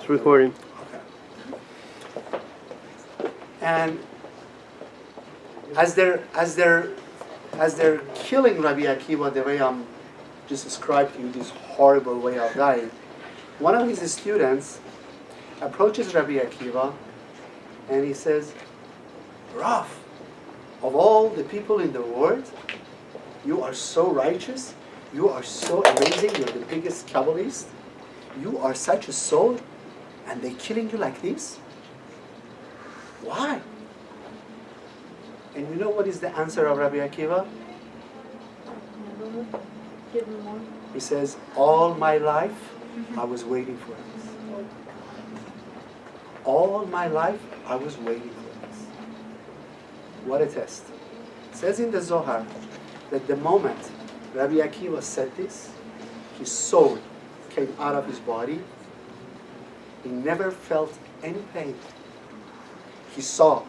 recording. Okay. And as they're killing Rabbi Akiva the way I'm just described to you, this horrible way of dying, one of his students approaches Rabbi Akiva and he says, Rav, of all the people in the world, you are so righteous, you are so amazing, you're the biggest Kabbalist, you are such a soul, and they're killing you like this? Why? And you know what is the answer of Rabbi Akiva? Give me more. He says, all my life, I was waiting for this. All my life, I was waiting for this. What a test. It says in the Zohar that the moment Rabbi Akiva said this, his soul came out of his body. He never felt any pain. He saw.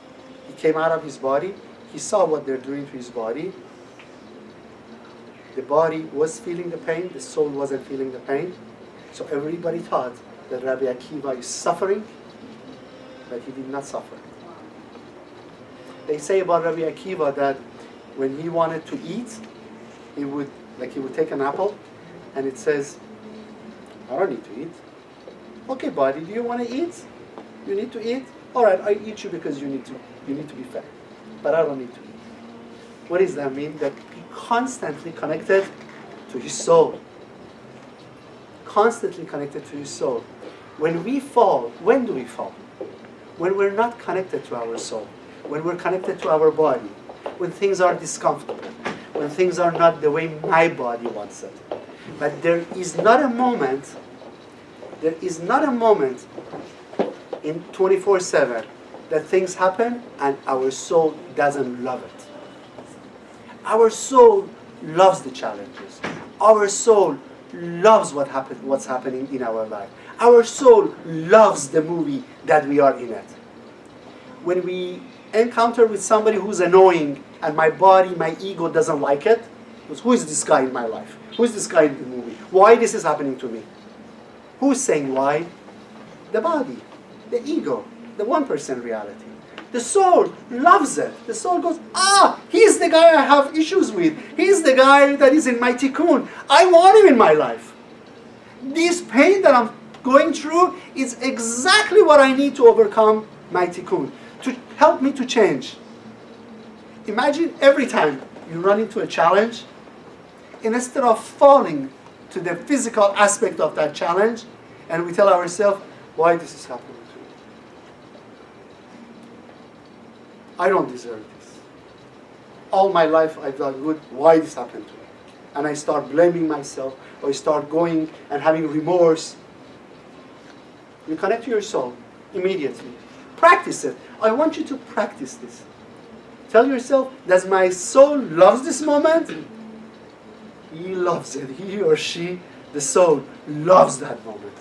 He came out of his body. He saw what they're doing to his body. The body was feeling the pain. The soul wasn't feeling the pain. So everybody thought that Rabbi Akiva is suffering, but he did not suffer. They say about Rabbi Akiva that when he wanted to eat, he would take an apple, and it says, I don't need to eat. Okay, body, do you want to eat? You need to eat? All right, I eat you because you need to be fed. But I don't need to eat. What does that mean? That he constantly connected to his soul. Constantly connected to his soul. When we fall, when do we fall? When we're not connected to our soul. When we're connected to our body. When things are discomfortable. When things are not the way my body wants it. But there is not a moment in 24/7 that things happen and our soul doesn't love it. Our soul loves the challenges. Our soul loves what's happening in our life. Our soul loves the movie that we are in it. When we encounter with somebody who's annoying and my body, my ego doesn't like it, who is this guy in my life? Who is this guy in the movie? Why this is happening to me? Who's saying why? The body, the ego, the 1% reality. The soul loves it. The soul goes, he's the guy I have issues with. He's the guy that is in my tikkun. I want him in my life. This pain that I'm going through is exactly what I need to overcome my tikkun, to help me to change. Imagine every time you run into a challenge, instead of falling to the physical aspect of that challenge, and we tell ourselves, why this is happening to me? I don't deserve this. All my life I've done good, why this happened to me? And I start blaming myself, or I start going and having remorse. You connect to your soul immediately. Practice it. I want you to practice this. Tell yourself, does my soul love this moment? He loves it. He or she, the soul, loves that moment.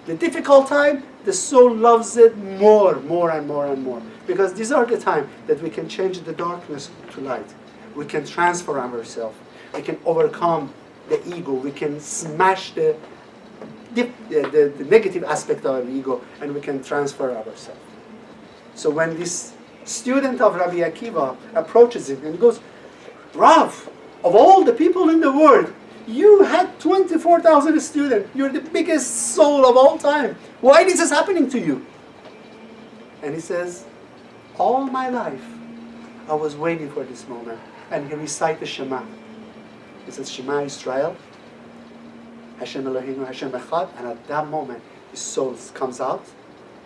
The difficult time, the soul loves it more and more and more. Because these are the times that we can change the darkness to light. We can transform ourselves. We can overcome the ego. We can smash the negative aspect of our ego, and we can transfer ourselves. So when this student of Rabbi Akiva approaches him and goes, Rav, of all the people in the world, you had 24,000 students. You're the biggest soul of all time. Why this is happening to you? And he says, all my life, I was waiting for this moment. And he recites the Shema. He says, Shema Israel, Hashem Eloheinu, Hashem Echad. And at that moment, his soul comes out.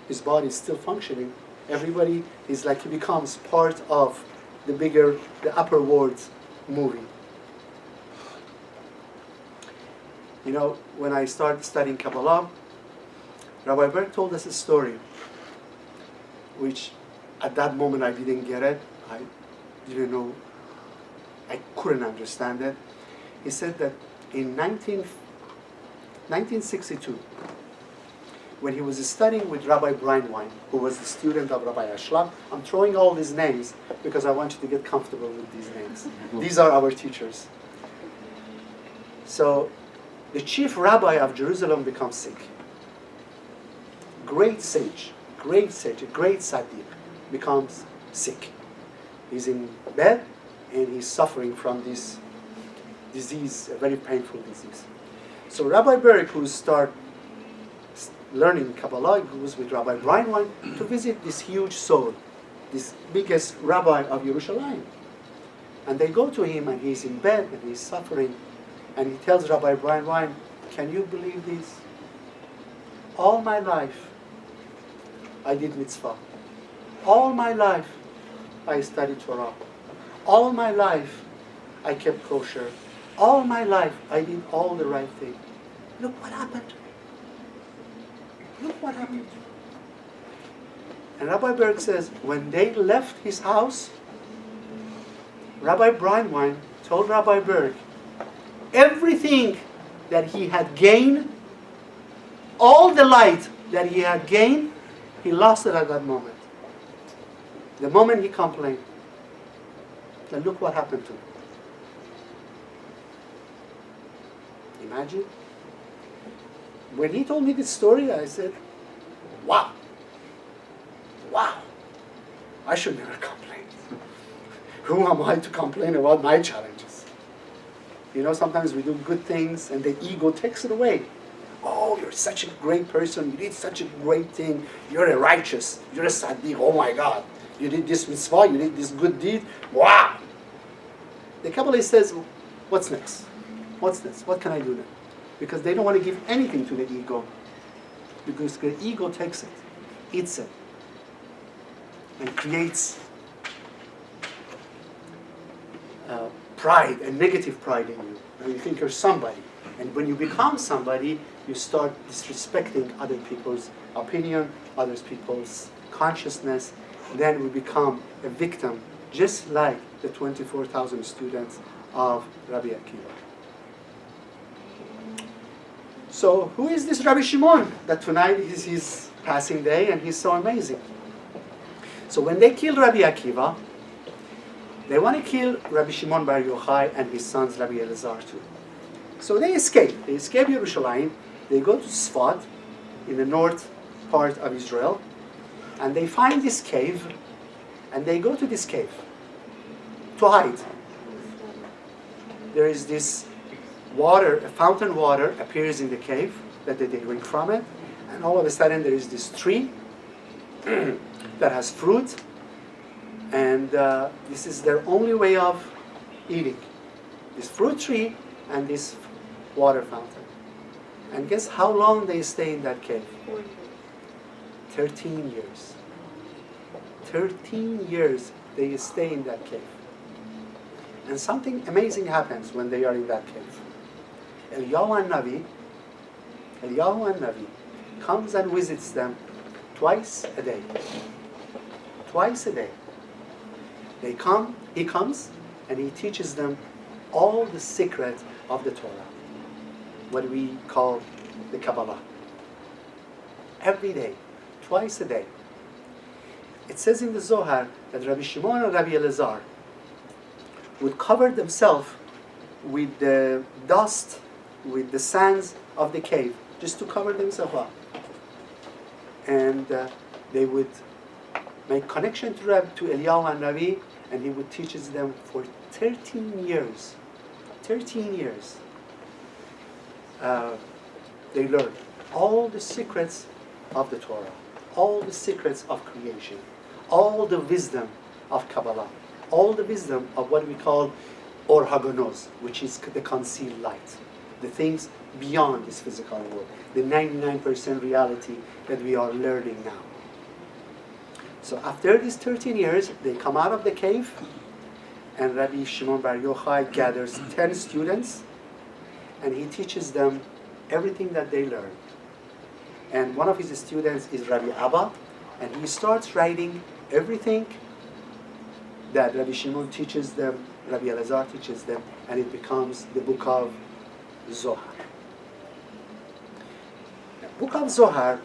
His body is still functioning. Everybody is like he becomes part of the upper world movie. You know, when I started studying Kabbalah, Rabbi Berg told us a story, which at that moment I didn't get it. I didn't know, I couldn't understand it. He said that in 1962, when he was studying with Rabbi Breinwein, who was the student of Rabbi Ashlam, I'm throwing all these names because I want you to get comfortable with these names. These are our teachers. So, the chief rabbi of Jerusalem becomes sick. great sage, a great tzaddik, becomes sick. He's in bed and he's suffering from this disease, a very painful disease. So Rabbi Berg, who starts learning Kabbalah, goes with Rabbi Breinwein to visit this huge soul, this biggest rabbi of Yerushalayim. And they go to him and he's in bed and he's suffering. And he tells Rabbi Breinwein, can you believe this? All my life I did mitzvah. All my life I studied Torah. All my life I kept kosher. All my life I did all the right thing. Look what happened. Look what happened. And Rabbi Berg says, when they left his house, Rabbi Breinwein told Rabbi Berg, everything that he had gained, all the light that he had gained, he lost it at that moment. The moment he complained. Then look what happened to him. Imagine. When he told me this story, I said, wow. Wow. I should never complain. Who am I to complain about my challenges? You know, sometimes we do good things and the ego takes it away. Oh, you're such a great person. You did such a great thing. You're a righteous. You're a tzaddik. Oh my God. You did this mitzvah. You did this good deed. Wow. The Kabbalah says, what's next? What's next? What can I do now? Because they don't want to give anything to the ego. Because the ego takes it, eats it, and creates pride, and negative pride in you. And you think you're somebody. And when you become somebody, you start disrespecting other people's opinion, other people's consciousness. Then we become a victim, just like the 24,000 students of Rabbi Akiva. So who is this Rabbi Shimon that tonight is his passing day and he's so amazing? So when they killed Rabbi Akiva, they want to kill Rabbi Shimon Bar Yochai and his sons Rabbi Elazar too. So they escape. They escape Yerushalayim. They go to Sfat in the north part of Israel, and they find this cave, and they go to this cave to hide. There is this water, a fountain water appears in the cave that they drink from it, and all of a sudden there is this tree that has fruit, and this is their only way of eating. This fruit tree and this water fountain. And guess how long they stay in that cave? 13 years. 13 years they stay in that cave. And something amazing happens when they are in that cave. Eliyahu Navi comes and visits them twice a day. Twice a day. He comes and he teaches them all the secret of the Torah, what we call the Kabbalah. Every day, twice a day. It says in the Zohar that Rabbi Shimon and Rabbi Elazar would cover themselves with the dust, with the sands of the cave, just to cover themselves up. And they would make connection to Eliyahu and Navi, and he would teach them for 13 years. 13 years. They learned all the secrets of the Torah, all the secrets of creation, all the wisdom of Kabbalah, all the wisdom of what we call Or Hagonos, which is the concealed light, the things beyond this physical world, the 99% reality that we are learning now. So after these 13 years, they come out of the cave, and Rabbi Shimon Bar Yochai gathers 10 students, and he teaches them everything that they learned. And one of his students is Rabbi Abba, and he starts writing everything that Rabbi Shimon teaches them, Rabbi Elazar teaches them, and it becomes the book of Zohar. The book of Zohar,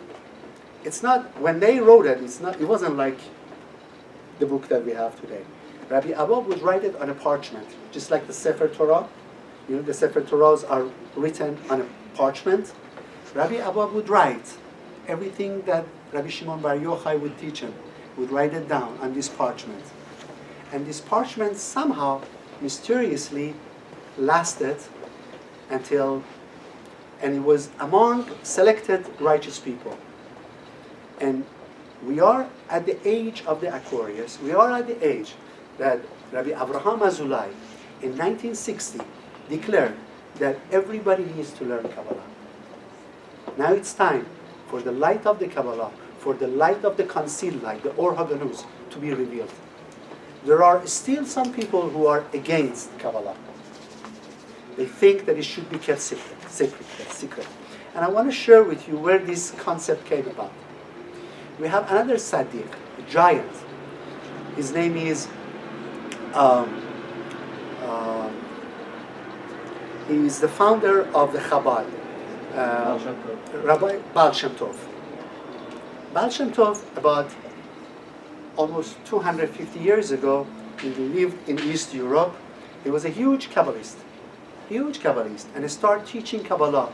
it's not, when they wrote it, it wasn't like the book that we have today. Rabbi Abba would write it on a parchment, just like the Sefer Torah. You know, the Sefer Torahs are written on a parchment. Rabbi Abba would write everything that Rabbi Shimon Bar Yochai would teach him, would write it down on this parchment. And this parchment somehow, mysteriously, lasted until, and it was among selected righteous people. And we are at the age of the Aquarius. We are at the age that Rabbi Avraham Azulai in 1960 declared that everybody needs to learn Kabbalah. Now it's time for the light of the Kabbalah, for the light of the concealed light, the Or HaGanuz, to be revealed. There are still some people who are against Kabbalah. They think that it should be kept secret. And I want to share with you where this concept came about. We have another Sadiq, a giant. His name is he is the founder of the Chabad, Rabbi Baal Shem Tov. Baal Shem Tov, about almost 250 years ago, he lived in East Europe. He was a huge Kabbalist, and he started teaching Kabbalah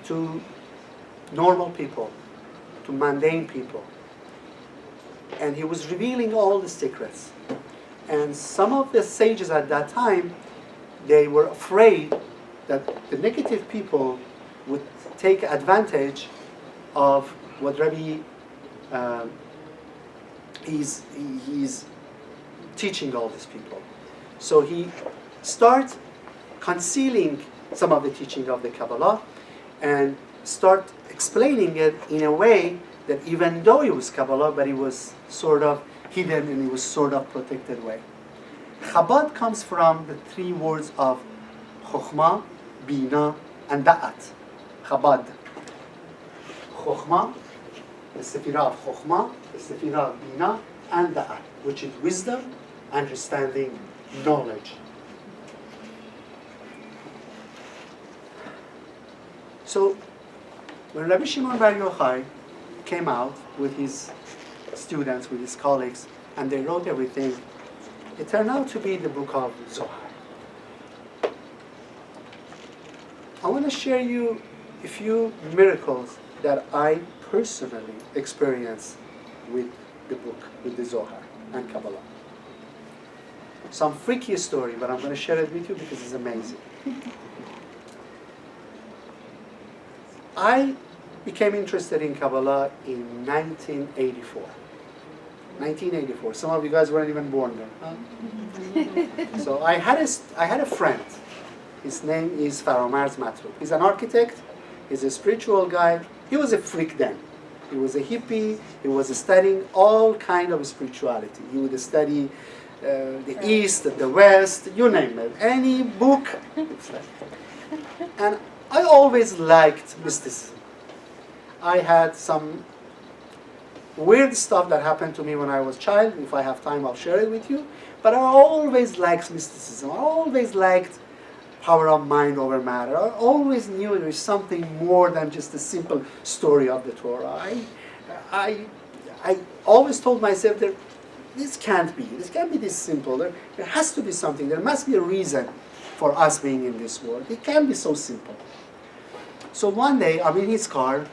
to normal people, to mundane people. And he was revealing all the secrets. And some of the sages at that time, they were afraid that the negative people would take advantage of what Rabbi he's teaching all these people. So he starts concealing some of the teaching of the Kabbalah and start explaining it in a way that even though it was Kabbalah, but it was sort of hidden and it was sort of protected way. Chabad comes from the three words of Chokhmah, Bina, and Da'at. Chabad. Chokhmah, the Sefirah of Chokhmah, the Sefirah of Bina, and Da'at, which is wisdom, understanding, knowledge. So, when Rabbi Shimon Bar Yochai came out with his students, with his colleagues, and they wrote everything, it turned out to be the book of Zohar. I want to share you a few miracles that I personally experienced with the book, with the Zohar and Kabbalah. Some freaky story, but I'm going to share it with you because it's amazing. I became interested in Kabbalah in 1984. 1984. Some of you guys weren't even born then. Huh? So I had a friend. His name is Faramaz Matrub. He's an architect. He's a spiritual guy. He was a freak then. He was a hippie. He was studying all kind of spirituality. He would study the East, the West, you name it. Any book. And I always liked mysticism. I had some weird stuff that happened to me when I was a child. If I have time, I'll share it with you. But I always liked mysticism. I always liked power of mind over matter. I always knew there is something more than just a simple story of the Torah. I always told myself that this can't be this simple. There has to be something. There must be a reason for us being in this world. It can't be so simple. So one day, I'm in his car,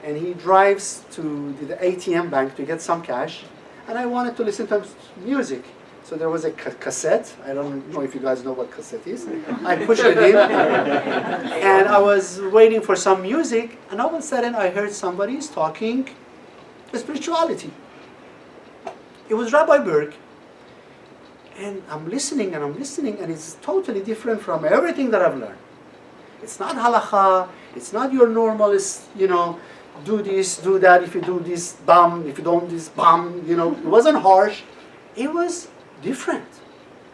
and he drives to the ATM bank to get some cash, and I wanted to listen to music. So there was a cassette. I don't know if you guys know what cassette is. I pushed it in, and I was waiting for some music, and all of a sudden I heard somebody is talking spirituality. It was Rabbi Berg, and I'm listening, and it's totally different from everything that I've learned. It's not halakha, it's not your normal, do this, do that, if you do this, bam, if you don't this, bam, it wasn't harsh. It was different.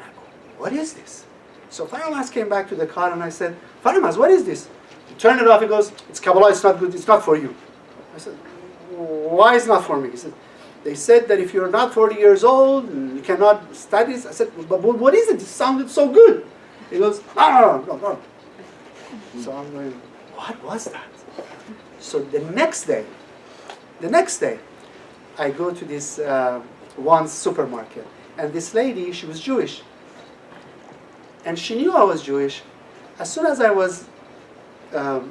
I go, what is this? So Faramaz came back to the car and I said, Faramaz, what is this? He turned it off, he goes, it's Kabbalah, it's not good, it's not for you. I said, why is it not for me? He said, they said that if you're not 40 years old, you cannot study this. I said, but what is it? It sounded so good. He goes, no. So I'm going, what was that? So the next day, I go to this one supermarket, and this lady, she was Jewish, and she knew I was Jewish. As soon as I was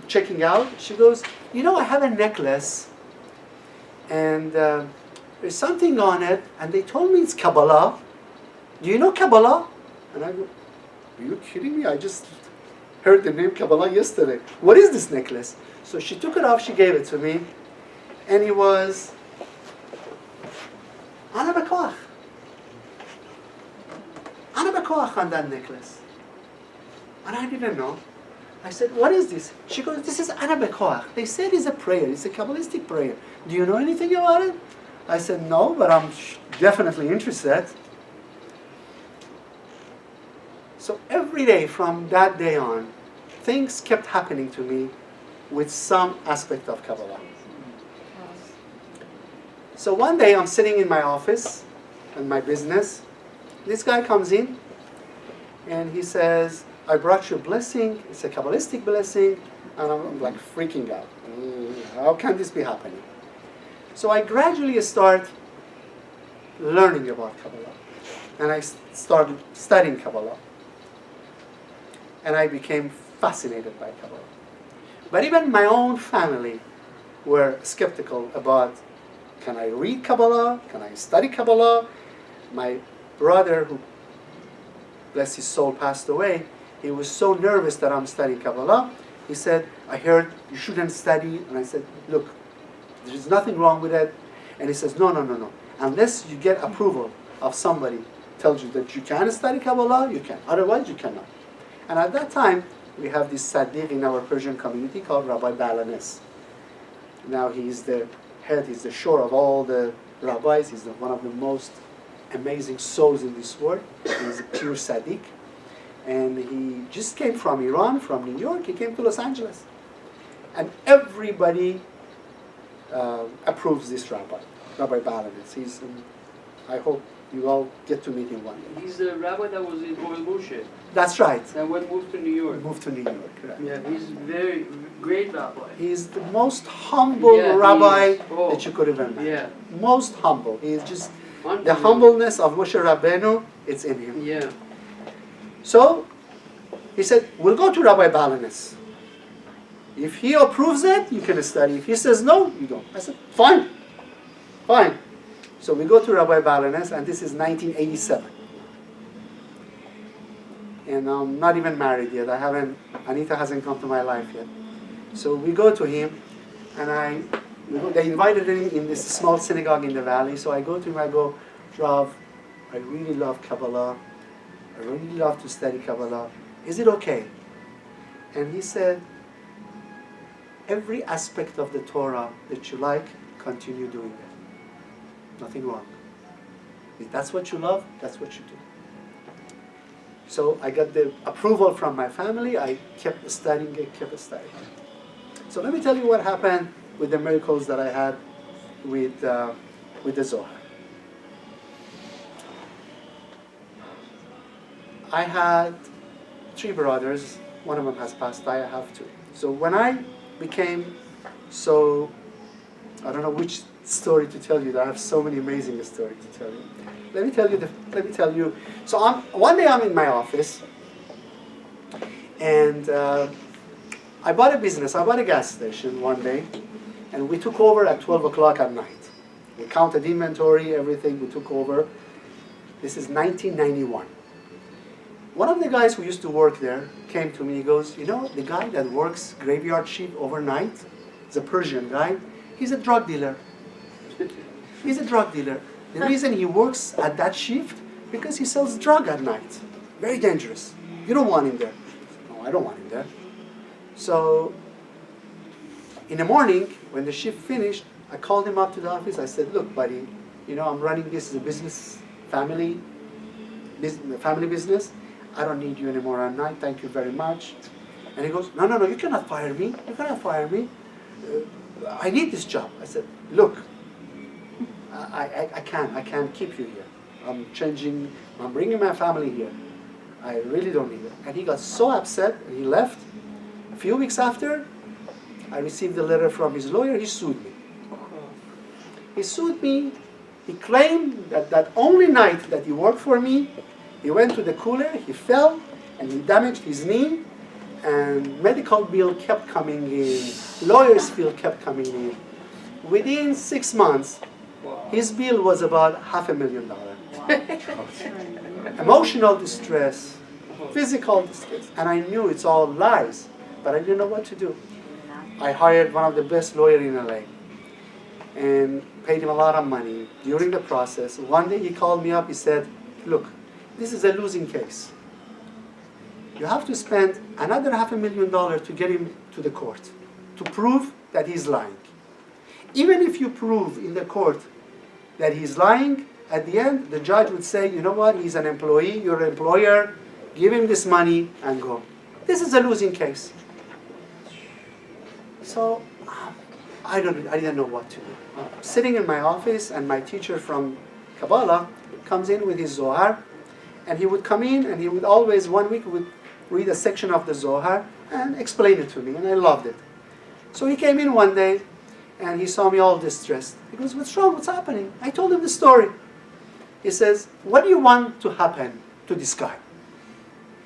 checking out, she goes, I have a necklace And there's something on it, and they told me it's Kabbalah. Do you know Kabbalah? And I go, are you kidding me? I just heard the name Kabbalah yesterday. What is this necklace? So she took it off, she gave it to me, and it was Ana Bekoach. Ana Bekoach on that necklace. And I didn't know. I said, what is this? She goes, this is Ana Bekoach. They said it's a prayer, it's a Kabbalistic prayer. Do you know anything about it? I said, no, but I'm definitely interested. So every day from that day on, things kept happening to me with some aspect of Kabbalah. So one day I'm sitting in my office, in my business. This guy comes in and he says, I brought you a blessing, it's a Kabbalistic blessing, and I'm like freaking out. How can this be happening? So I gradually start learning about Kabbalah. And I started studying Kabbalah. And I became fascinated by Kabbalah. But even my own family were skeptical about, can I read Kabbalah? Can I study Kabbalah? My brother, who, bless his soul, passed away, he was so nervous that I'm studying Kabbalah. He said, I heard you shouldn't study. And I said, look, there's nothing wrong with it. And he says, no. Unless you get approval of somebody tells you that you can study Kabbalah, you can. Otherwise, you cannot. And at that time, we have this Sadiq in our Persian community called Rabbi Balanes. Now he's the head, he's the shore of all the rabbis. He's one of the most amazing souls in this world. He's a pure Sadiq. And he just came from Iran, from New York. He came to Los Angeles. And everybody approves this rabbi, Rabbi Balanes. He's, I hope you all get to meet him one day. He's the rabbi that was in Oil Moshe. That's right. That moved to New York. He moved to New York, correct. Yeah, he's very great rabbi. He's the most humble rabbi that you could have imagined. Yeah. Most humble. He is just, the humbleness of Moshe Rabbeinu, it's in him. Yeah. So, he said, we'll go to Rabbi Balanes. If he approves it, you can study. If he says no, you don't. I said, fine. So we go to Rabbi Balanes, and this is 1987. And I'm not even married yet. Anita hasn't come to my life yet. So we go to him, and they invited him in this small synagogue in the valley. So I go to him, I go, Rav, I really love Kabbalah. I really love to study Kabbalah. Is it okay? And he said, every aspect of the Torah that you like, continue doing it. Nothing wrong. If that's what you love, that's what you do. So I got the approval from my family. I kept studying. So let me tell you what happened with the miracles that I had with the Zohar. I had 3 brothers. One of them has passed by. I have 2. So when I became so, I don't know which story to tell you. I have so many amazing stories to tell you. Let me tell you. So one day I'm in my office, and I bought a business. I bought a gas station one day, and we took over at 12 o'clock at night. We counted inventory, everything. We took over. This is 1991. One of the guys who used to work there came to me. He goes, you know, the guy that works graveyard shift overnight, he's a Persian guy. He's a drug dealer. He's a drug dealer. The reason he works at that shift, because he sells drug at night. Very dangerous. You don't want him there. No, I don't want him there. So, in the morning, when the shift finished, I called him up to the office. I said, look, buddy, you know, I'm running this as a business, family business. I don't need you anymore at night. Thank you very much. And he goes, no, you cannot fire me. You cannot fire me. I need this job. I said, look, I can't keep you here. I'm bringing my family here. I really don't need it. And he got so upset and he left. A few weeks after, I received a letter from his lawyer. He sued me. He sued me. He claimed that only night that he worked for me, he went to the cooler, he fell, and he damaged his knee, and medical bill kept coming in, lawyer's bill kept coming in. within 6 months, Wow. his bill was about $500,000. Emotional distress, physical distress, and I knew it's all lies, but I didn't know what to do. I hired one of the best lawyers in LA and paid him a lot of money. During the process, one day he called me up, he said, look, this is a losing case. You have to spend another $500,000 to get him to the court, to prove that he's lying. Even if you prove in the court that he's lying, at the end, the judge would say, you know what, he's an employee, you're an employer, give him this money and go. This is a losing case. So, I didn't know what to do. Sitting in my office, and my teacher from Kabbalah comes in with his Zohar, and he would come in, and he would always, 1 week, would read a section of the Zohar and explain it to me, and I loved it. So he came in one day, and he saw me all distressed. He goes, what's wrong? What's happening? I told him the story. He says, what do you want to happen to this guy?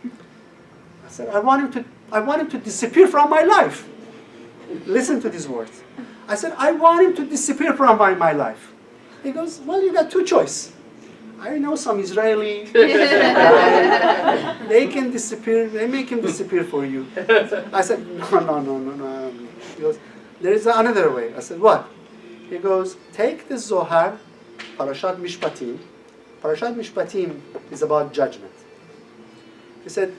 I said, I want him to disappear from my life. Listen to these words. I said, I want him to disappear from my life. He goes, well, you got two choices. I know some Israeli, they can disappear, they make him disappear for you. I said, no. He goes, there is another way. I said, what? He goes, take the Zohar, Parashat Mishpatim. Parashat Mishpatim is about judgment. He said,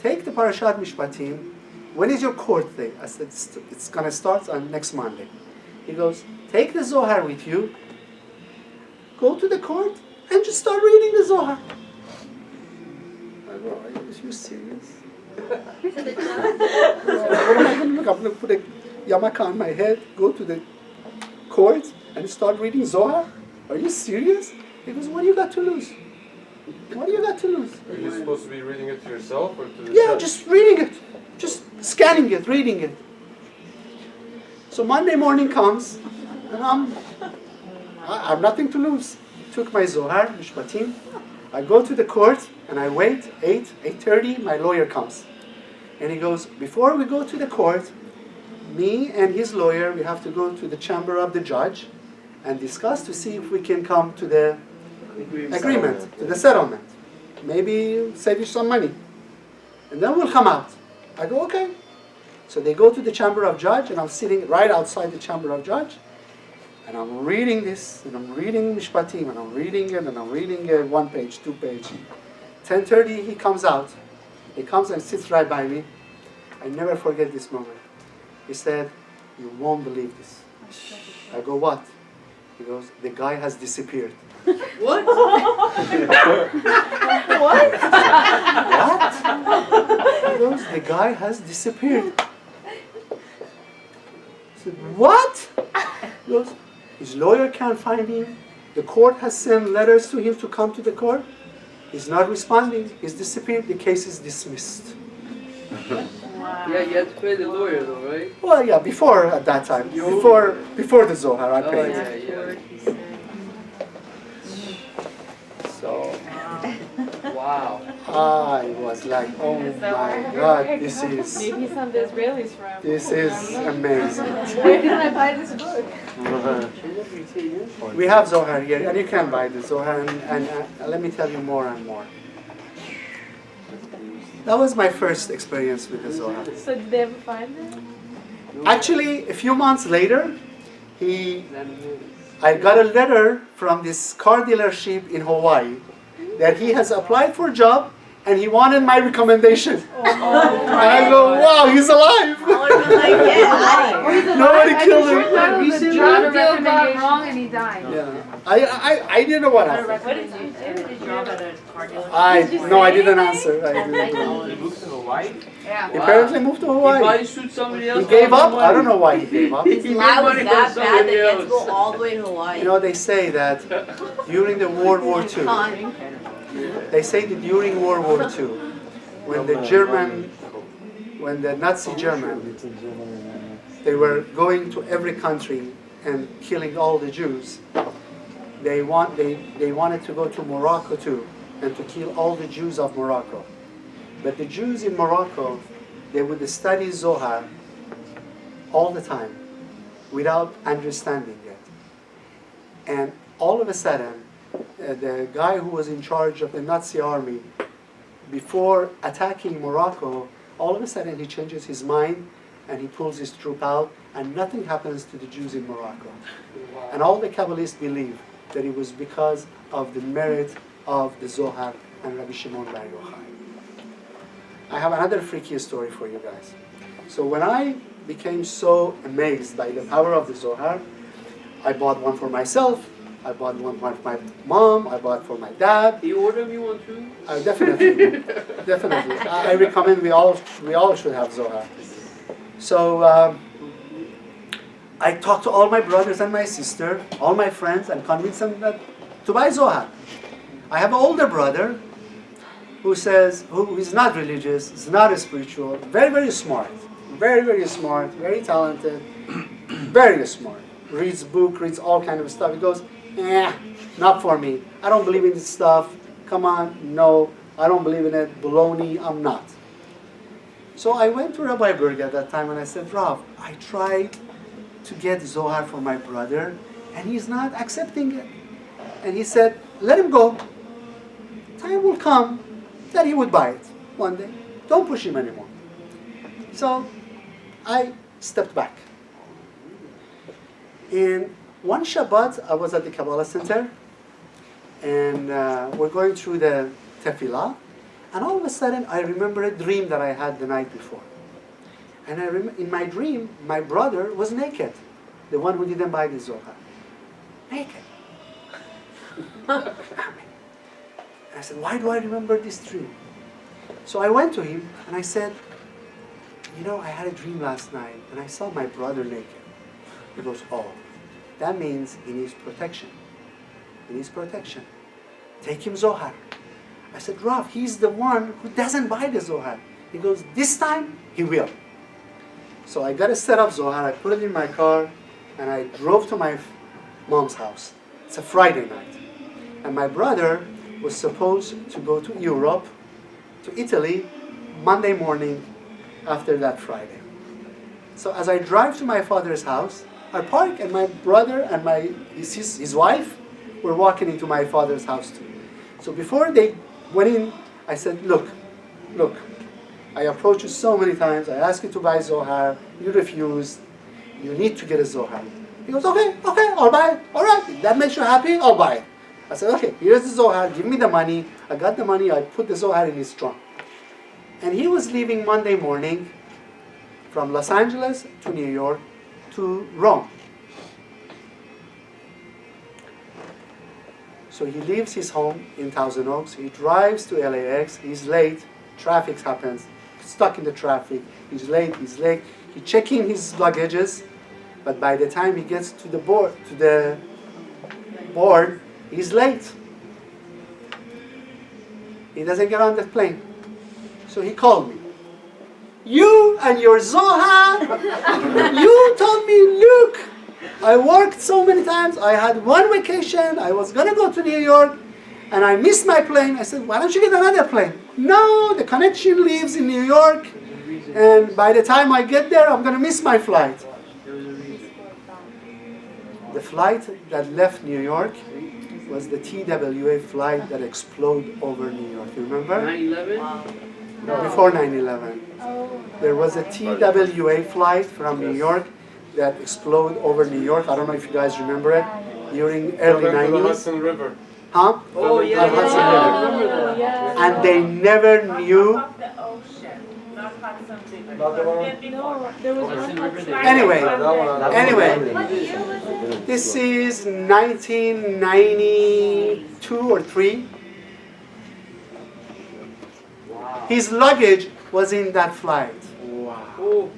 take the Parashat Mishpatim. When is your court day? I said, it's going to start on next Monday. He goes, take the Zohar with you, go to the court, and just start reading the Zohar. I go, are you serious? What am I going to look? I'm going to put a yarmulke on my head, go to the court, and start reading Zohar? Are you serious? He goes, what do you got to lose? What do you got to lose? Are you supposed to be reading it to yourself or to the Yeah, judge? just reading it. Just scanning it, reading it. So Monday morning comes, and I have nothing to lose. Took my Zohar, Mishpatim. I go to the court, and I wait, 8:30, my lawyer comes. And he goes, before we go to the court, me and his lawyer, we have to go to the chamber of the judge and discuss to see if we can come to the agreement, to the settlement. Maybe save you some money. And then we'll come out. I go, okay. So they go to the chamber of judge, and I'm sitting right outside the chamber of judge, and I'm reading this, and I'm reading Mishpatim, and I'm reading it, and I'm reading it 1 page, 2 page. 10:30, he comes out. He comes and sits right by me. I never forget this moment. He said, you won't believe this. I go, what? He goes, the guy has disappeared. What? What? He goes, the guy has disappeared. I said, what? He goes, his lawyer can't find him. The court has sent letters to him to come to the court. He's not responding. He's disappeared. The case is dismissed. Yeah, you have to pay the lawyer though, right? Well, yeah, before at that time. Before the Zohar, I Oh, paid. yeah. So Wow. I was like, oh my God, this is Maybe some of the Israelis from. amazing. Where did I buy this book? We have Zohar here, and you can buy the Zohar, and let me tell you more and more. That was my first experience with the Zohar. So did they ever find it? Actually, a few months later, I got a letter from this car dealership in Hawaii that he has applied for a job and he wanted my recommendation. And I go, wow, he's alive! Nobody killed him. The job deal got wrong and he died. Yeah. I didn't know what happened. What did you do? Did you Job at a car dealership? I didn't answer. I You didn't. moved to Hawaii? Yeah. He apparently moved to He Hawaii. probably sued somebody else. He gave up. I don't know why he gave up. His lab was that bad that he had to go all the way to Hawaii. You know, they say that during the World War II, they say that during World War II, when the Nazi German, they were going to every country and killing all the Jews. They wanted to go to Morocco too, and to kill all the Jews of Morocco. But the Jews in Morocco, they would study Zohar all the time. without understanding it. And all of a sudden, the guy who was in charge of the Nazi army, before attacking Morocco, all of a sudden he changes his mind and he pulls his troop out, and nothing happens to the Jews in Morocco. And all the Kabbalists believe that it was because of the merit of the Zohar and Rabbi Shimon Bar Yochai. I have another freaky story for you guys. So when I became so amazed by the power of the Zohar, I bought one for myself, I bought one for my mom, I bought for my dad. You ordered me one too? Definitely, definitely. I recommend we all should have Zohar. So I talked to all my brothers and my sister, all my friends, and convinced them to buy Zohar. I have an older brother who is not religious, is not spiritual, very, very smart, very smart, very talented, very smart. Reads book, reads all kind of stuff. He goes, not for me. I don't believe in this stuff. Come on, no, I don't believe in it. Baloney, I'm not. So I went to Rabbi Berg at that time and I said, Rav, I tried to get Zohar for my brother and he's not accepting it. And he said, let him go. Time will come that he would buy it one day. Don't push him anymore. So I stepped back. And one Shabbat, I was at the Kabbalah Center, and we're going through the tefillah, and all of a sudden I remember a dream that I had the night before. And in my dream, my brother was naked, the one who didn't buy the Zohar. Naked. And I said, why do I remember this dream? So I went to him and I said, you know, I had a dream last night and I saw my brother naked. He goes, oh, that means he needs protection. He needs protection. Take him Zohar. I said, Rav, he's the one who doesn't buy the Zohar. He goes, this time he will. So I got a set of Zohar, I put it in my car, and I drove to my mom's house. It's a Friday night. And my brother was supposed to go to Europe, to Italy, Monday morning after that Friday. So as I drive to my father's house, I park and my brother and his wife were walking into my father's house too. So before they went in, I said, look, I approached you so many times, I asked you to buy Zohar, you refused, you need to get a Zohar. He goes, okay, I'll buy it, all right, if that makes you happy, I'll buy it. I said, okay, here's the Zohar, give me the money. I got the money, I put the Zohar in his trunk. And he was leaving Monday morning from Los Angeles to New York to Rome. So he leaves his home in Thousand Oaks, he drives to LAX, he's late, traffic happens, stuck in the traffic, he's late, he's checking his luggages, but by the time he gets to the board, he's late. He doesn't get on the plane. So he called me. You and your Zohar, you told me, look, I worked so many times, I had one vacation, I was going to go to New York, and I missed my plane. I said, why don't you get another plane? No, the connection leaves in New York, and by the time I get there, I'm going to miss my flight. The flight that left New York was the TWA flight that exploded over New York. You remember? 9/11? Wow. Before 9/11. There was a TWA flight from New York that exploded over New York. I don't know if you guys remember it. During early The 90s. Hudson River. Huh? Oh, yeah, On Hudson I River. remember that. And they never knew. Not the one? No, there was one Hudson. Anyway, That this is 1992 or 3. His luggage was in that flight. Oh.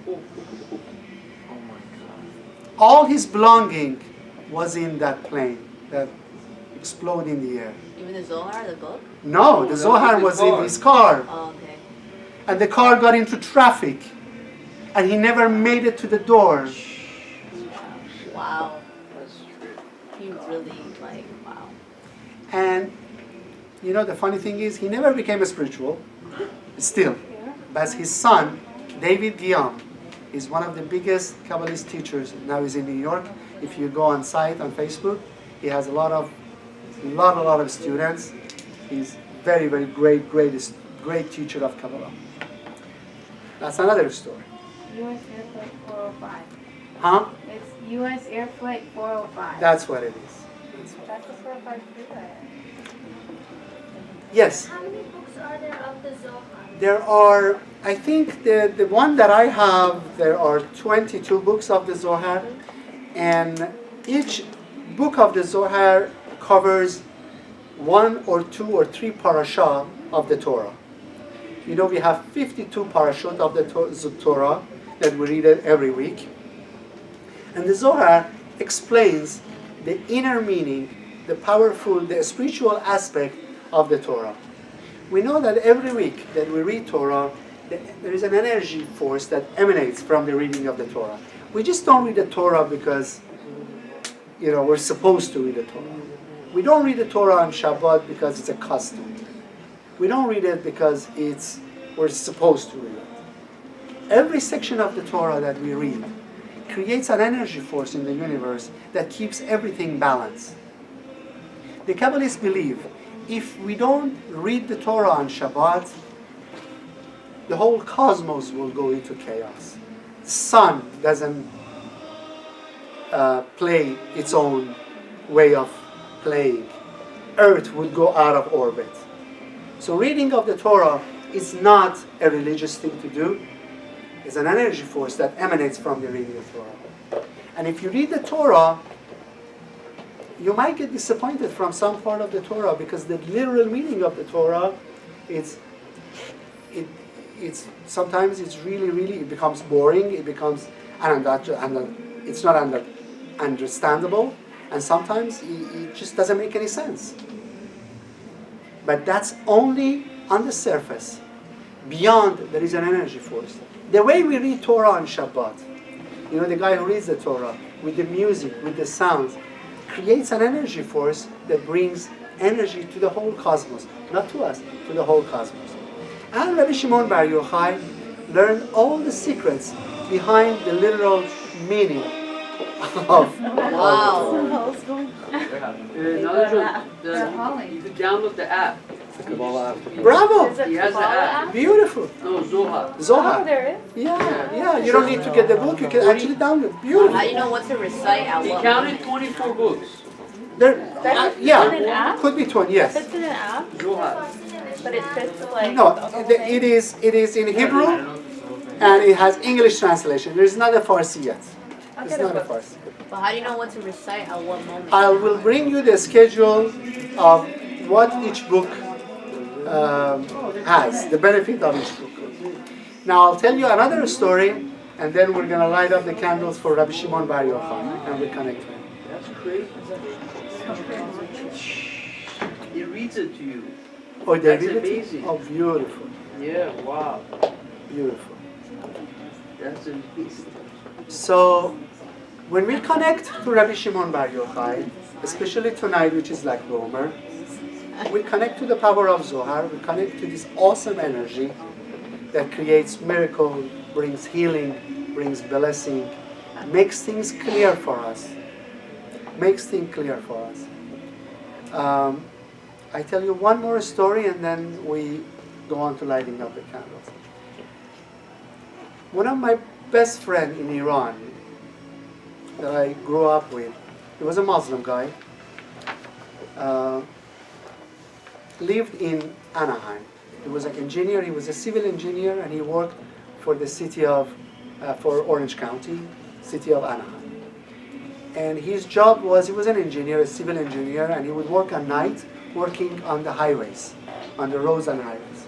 All his belonging was in that plane that exploded in the air. Even the Zohar, the book? No, the Zohar was in his car. Oh, okay. And the car got into traffic. And he never made it to the door. Wow. He really, wow. And, you know, the funny thing is, he never became a spiritual. Still. But his son, Nader Ghiam, He's one of the biggest Kabbalist teachers. Now he's in New York. If you go on site on Facebook, he has a lot of students. He's very, very great teacher of Kabbalah. That's another story. U.S. Air Flight 405. Huh? It's U.S. Air Flight 405. That's what it is. That's the 405 freeway. Yes. How many books are there of the Zohar? There are, I think the one that I have, there are 22 books of the Zohar, and each book of the Zohar covers 1 or 2 or 3 parashah of the Torah. You know, we have 52 parashot of the Torah that we read every week. And the Zohar explains the inner meaning, the powerful, the spiritual aspect of the Torah. We know that every week that we read Torah, there is an energy force that emanates from the reading of the Torah. We just don't read the Torah because, you know, we're supposed to read the Torah. We don't read the Torah on Shabbat because it's a custom. We don't read it because we're supposed to read it. Every section of the Torah that we read creates an energy force in the universe that keeps everything balanced. The Kabbalists believe if we don't read the Torah on Shabbat, the whole cosmos will go into chaos. The sun doesn't play its own way of playing. Earth would go out of orbit. So reading of the Torah is not a religious thing to do. It's an energy force that emanates from the reading of the Torah. And if you read the Torah, you might get disappointed from some part of the Torah because the literal meaning of the Torah, sometimes it's really it becomes boring. It becomes it's not understandable, and sometimes it just doesn't make any sense. But that's only on the surface. Beyond, there is an energy force. The way we read Torah on Shabbat, you know, the guy who reads the Torah with the music, with the sounds, creates an energy force that brings energy to the whole cosmos, not to us, to the whole cosmos. And Rabbi Shimon Bar Yochai learned all the secrets behind the literal meaning of Wow. You could download the app. Bravo! He has the app. Beautiful. No, Zohar. Zohar. Oh, there is? Yeah. You don't need to get the book. You can actually download. Beautiful. How do you know what to recite at He what counted 24 books. There, in an app? could be 20. Yes. It's in an app, Zohar. but it fits like No, the whole it is in Hebrew, and it has English translation. There is not a Farsi yet. I'll It's get a not a book. Farsi. But how do you know what to recite at what moment? I will bring you the schedule of what each book has, the benefit of each book. Now I'll tell you another story, and then we're going to light up the candles for Rabbi Shimon Bar Yochai, and we connect him. That's crazy. He reads it to you. Oh, they That's read it? amazing. Oh, beautiful, Yeah, wow. beautiful. That's amazing. So, when we connect to Rabbi Shimon Bar Yochai, especially tonight, which is like Romer, we connect to the power of Zohar, we connect to this awesome energy that creates miracle, brings healing, brings blessing, makes things clear for us. Makes things clear for us. I tell you one more story and then we go on to lighting up the candles. One of my best friends in Iran that I grew up with, he was a Muslim guy, lived in Anaheim. He was an engineer, he was a civil engineer, and he worked for the city of, for Orange County, city of Anaheim. And his job was, he was an engineer, a civil engineer, and he would work at night, working on the highways, on the roads and highways.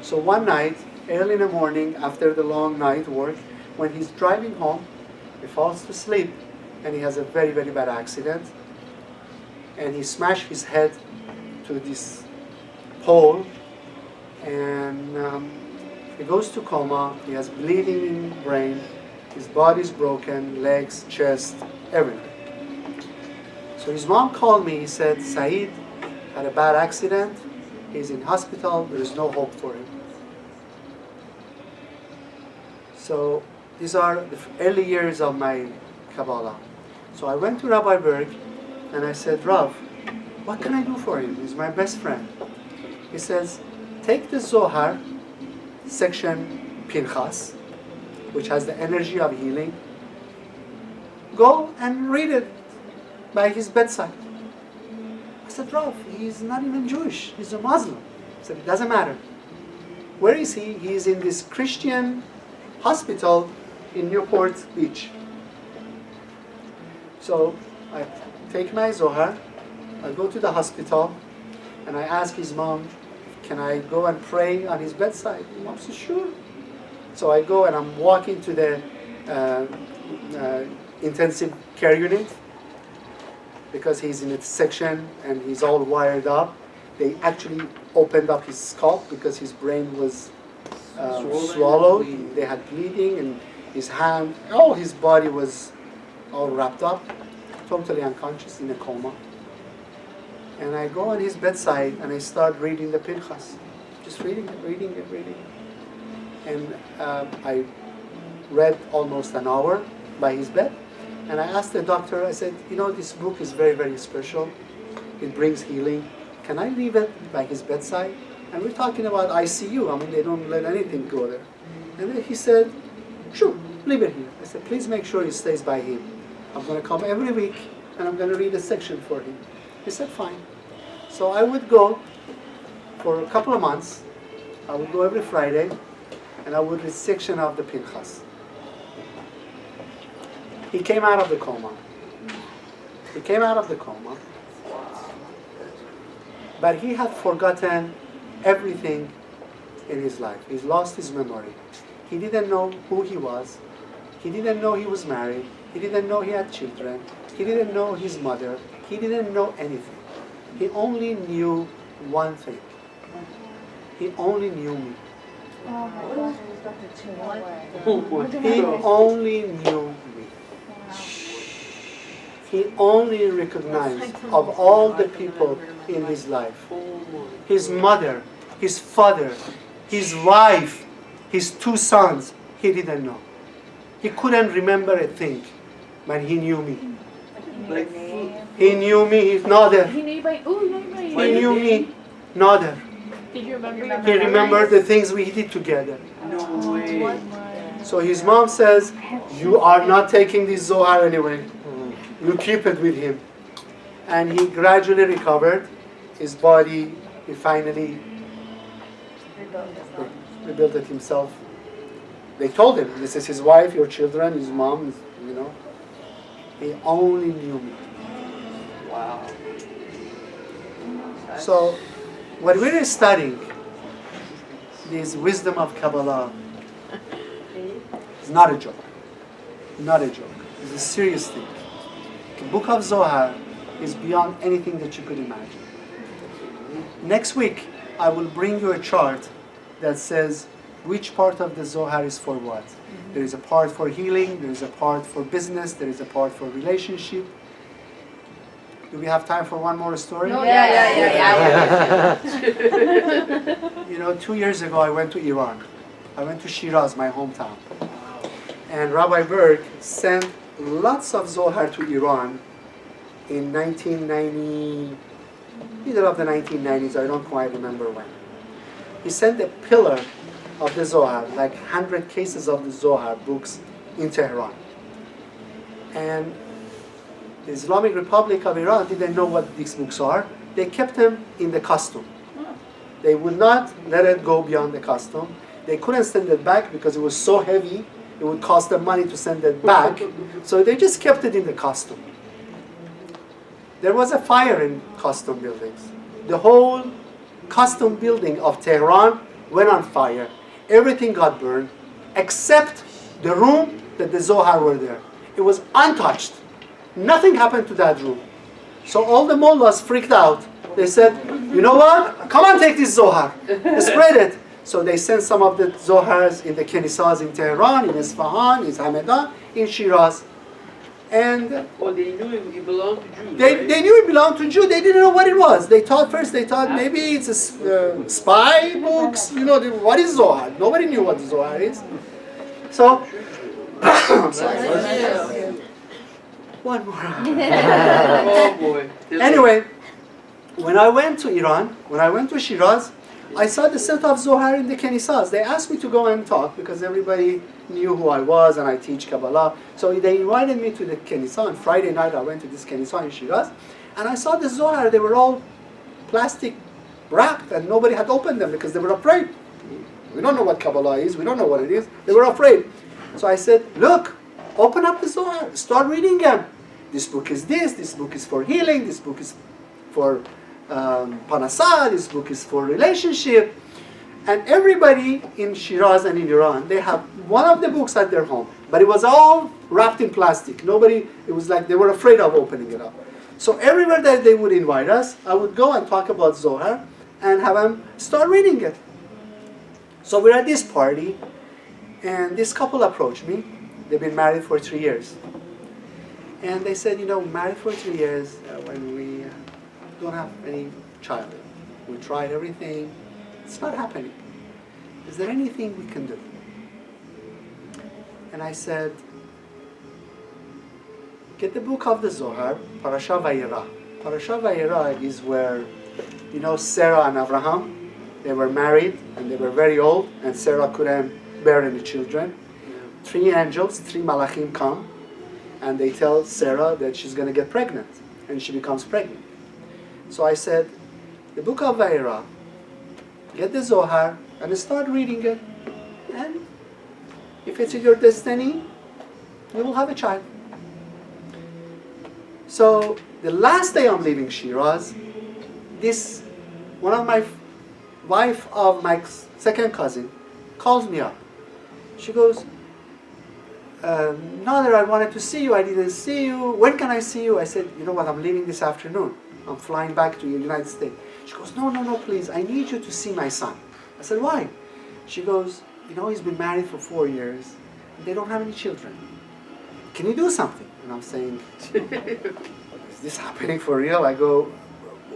So one night, early in the morning, after the long night work, when he's driving home, he falls to sleep, and he has a very, very bad accident, and he smashed his head to this pole, and he goes to coma. He has bleeding in the brain, his body's broken, legs, chest, everything. So his mom called me. He said, Saeed had a bad accident, he's in hospital, there is no hope for him. So These are the early years of my Kabbalah. So I went to Rabbi Berg and I said, Rav, what can I do for him? He's my best friend. He says, take the Zohar, section Pinchas, which has the energy of healing. Go and read it by his bedside. I said, Rav, he's not even Jewish. He's a Muslim. I said, it doesn't matter. Where is he? He's in this Christian hospital in Newport Beach. So I take my Zohar, I go to the hospital, and I ask his mom, can I go and pray on his bedside? His mom says, sure. So I go and I'm walking to the intensive care unit because he's in a section and he's all wired up. They actually opened up his scalp because his brain was swallowed. They had bleeding and his hand, all his body was all wrapped up, totally unconscious in a coma. And I go on his bedside and I start reading the Pinchas. Just reading it. And I read almost an hour by his bed. And I asked the doctor, I said, you know, this book is very, very special. It brings healing. Can I leave it by his bedside? And we're talking about ICU. I mean, they don't let anything go there. And then he said, sure, leave it here. I said, please make sure it stays by him. I'm going to come every week and I'm going to read a section for him. He said, fine. So I would go for a couple of months. I would go every Friday and I would read a section of the Pinchas. He came out of the coma. But he had forgotten everything in his life. He's lost his memory. He didn't know who he was. He didn't know he was married. He didn't know he had children. He didn't know his mother. He didn't know anything. He only knew one thing. He only knew me. He only knew me. He only recognized of all the people in his life, his mother, his father, his wife, his 2 sons, he didn't know. He couldn't remember a thing, but he knew me. Like He knew me, Nader. He He knew me, Nader. Did you remember? He remembered the things we did together. no way. So his mom says, you are not taking this Zohar anyway. You keep it with him. And he gradually recovered. His body, he finally rebuilt it himself. They told him, this is his wife, your children, his mom, you know. He only knew me. Wow. So, what we're studying, this wisdom of Kabbalah, is not a joke. Not a joke. It's a serious thing. The book of Zohar is beyond anything that you could imagine. Next week, I will bring you a chart that says which part of the Zohar is for what. There is a part for healing, there is a part for business, there is a part for relationship. Do we have time for one more story? No, yeah. You know, 2 years ago I went to Iran. I went to Shiraz, my hometown. And Rabbi Berg sent lots of Zohar to Iran in 1990, middle of the 1990s, I don't quite remember when. He sent a pillar of the Zohar, like 100 cases of the Zohar books in Tehran. And the Islamic Republic of Iran didn't know what these books are. They kept them in the custom. They would not let it go beyond the custom. They couldn't send it back because it was so heavy, it would cost them money to send it back. So they just kept it in the custom. There was a fire in custom buildings. The whole custom building of Tehran went on fire. Everything got burned except the room that the Zohar were there. It was untouched. Nothing happened to that room. So all the mullahs freaked out. They said, you know what? Come on, take this Zohar. Spread it. So they sent some of the Zohars in the Kenisas in Tehran, in Isfahan, in Hamedan, in Shiraz. And Oh, they knew it belonged to Jews, they right? knew it belonged to Jew. They didn't know what it was. They thought maybe it's a spy books. You know, what is Zohar? Nobody knew what Zohar is. So I'm sorry. One more. Oh boy. Anyway, when I went to Iran, when I went to Shiraz, I saw the set of Zohar in the Kenisas. They asked me to go and talk because everybody knew who I was and I teach Kabbalah. So they invited me to the Kenisa. On Friday night I went to this Kenisa in Shiraz and I saw the Zohar. They were all plastic wrapped and nobody had opened them because they were afraid. We don't know what Kabbalah is. We don't know what it is. They were afraid. So I said, look, open up the Zohar. Start reading them. This book is this. This book is for healing. This book is for Panasah. This book is for relationship. And everybody in Shiraz and in Iran, they have one of the books at their home. But it was all wrapped in plastic. Nobody, it was like they were afraid of opening it up. So everywhere that they would invite us, I would go and talk about Zohar and have them start reading it. So we're at this party, and this couple approached me. They've been married for 3 years. And they said, you know, married for 3 years, when we don't have any child. We tried everything. It's not happening. Is there anything we can do? And I said, get the book of the Zohar, Parashat Vayera. Parashat Vayera is where, you know, Sarah and Abraham, they were married and they were very old and Sarah couldn't bear any children. 3 angels, 3 malachim come and they tell Sarah that she's going to get pregnant and she becomes pregnant. So I said, the book of Vayera, get the Zohar and start reading it, and if it's in your destiny, you will have a child. So the last day I'm leaving Shiraz, this one of my wife of my second cousin calls me up. She goes, Nader, I wanted to see you, I didn't see you. When can I see you? I said, you know what, I'm leaving this afternoon. I'm flying back to the United States. She goes, no, please, I need you to see my son. I said, why? She goes, you know, he's been married for 4 years, and they don't have any children. Can you do something? And I'm saying, is this happening for real? I go,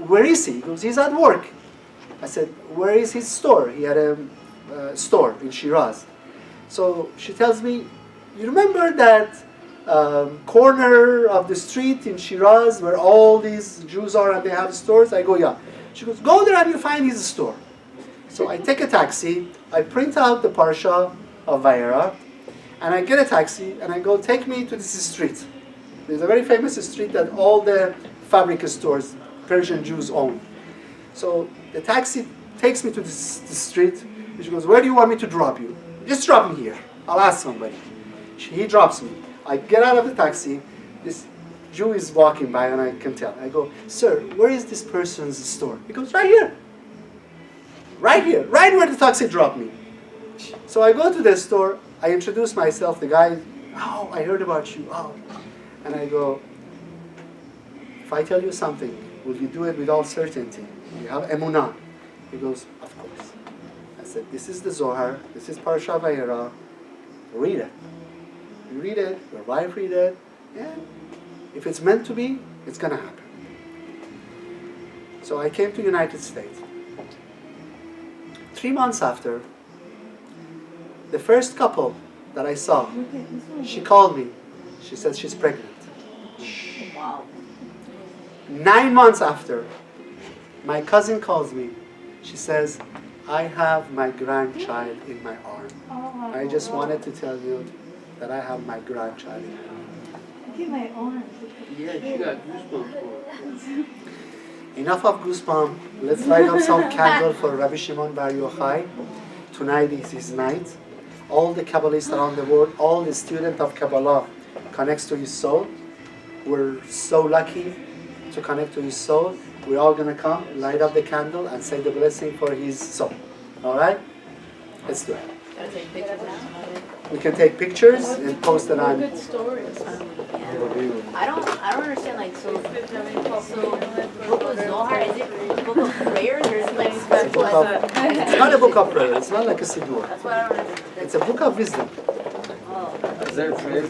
where is he? He goes, he's at work. I said, where is his store? He had a store in Shiraz. So she tells me, you remember that corner of the street in Shiraz where all these Jews are and they have stores? I go, yeah. She goes, go there and you find his store. So I take a taxi, I print out the Parsha of Vayera, and I get a taxi and I go, take me to this street. There's a very famous street that all the fabric stores, Persian Jews own. So the taxi takes me to this street. She goes, where do you want me to drop you? Just drop me here. I'll ask somebody. He drops me. I get out of the taxi. This Jew is walking by and I can tell. I go, sir, where is this person's store? He goes, right here. Right here. Right where the taxi dropped me. So I go to the store. I introduce myself. The guy, oh, I heard about you. Oh. And I go, if I tell you something, will you do it with all certainty? You have emunah. He goes, of course. I said, this is the Zohar. This is Parashat Vayera. Read it. You read it, your wife read it, and if it's meant to be, it's going to happen. So I came to United States. 3 months after, the first couple that I saw, she called me. She said she's pregnant. Wow. 9 months after, my cousin calls me. She says, I have my grandchild in my arm. I just wanted to tell you that I have my grandchild in my arm. Look at my arms. Yeah, she got goosebumps for it. Enough of goosebumps. Let's light up some candle for Rabbi Shimon Bar Yochai. Tonight is his night. All the Kabbalists around the world, all the students of Kabbalah connects to his soul. We're so lucky to connect to his soul. We're all going to come, light up the candle, and say the blessing for his soul. All right? Let's do it. Gotta take pictures of We can take pictures and post it on. Good stories. I don't understand, like, so book of Zohar, is it book of prayers or is it like It's a book of, it's not a book of prayer. It's not like a siddur. That's what I don't understand. It's a book of wisdom. Oh. Is there a prayer